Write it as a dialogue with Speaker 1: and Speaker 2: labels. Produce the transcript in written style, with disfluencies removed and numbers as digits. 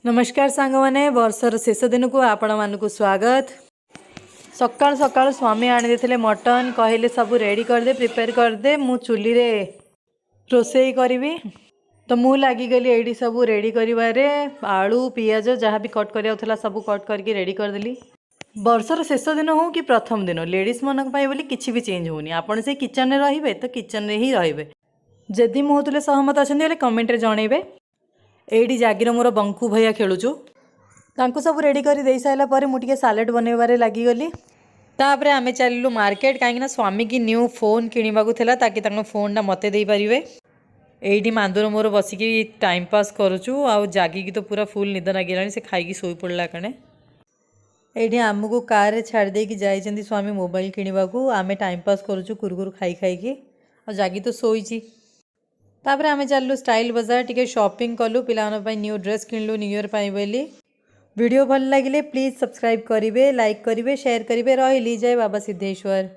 Speaker 1: नमस्कार सांग मैंने वर्षर शेष दिन को आपण मानक स्वागत। सकाल सकाल स्वामी आनी दे मटन कहले सब रेडी करदे प्रिपेयर करदे मु चुली रे रोसई करी तो मु लगिगली ये सब रेडी करिवारे आलू पियाज जहाँ भी कट करा सब कट करके रेडी करदेली। वर्षर शेष दिन हो कि प्रथम दिन लेडीज मन बोली किसी भी चेंज होनी आपड़ से किचन में रे तो किचन में ही रे जदि मुझे सहमत अच्छा कमेंट रे जनइबे। एडी जागिर मोर बंकु भैया खेलुचु तांको सब रेडी कर दे सारा पर मुझे सालेड बनइबारे लगिगली। तापर आमे चलू मार्केट कहीं स्वामी की न्यू फोन किणवाकूला ताकि फोनटा मते दे पारे। एडी मांदुर मोर बसिकी टाइम पास करुचु आ जागिकी तो पूरा फुल निद लगे से खाई शोई पड़ा कणे। एडी आमको कार रे छाड़ दे कि जाइछन्ती स्वामी मोबाइल किणवाकू आमे टाइम पास करुचु कुरकुर खाई खाई आ जागी तो सोईची। तापर आमे चलू स्टाइल बाजार टिके शॉपिंग कलु पिलान न्यू ड्रेस किणलु न्यू ईयर बोली। वीडियो भल लगे प्लीज सब्सक्राइब करेंगे लाइक करेंगे शेयर करेंगे। रही जय बाबा सिद्धेश्वर।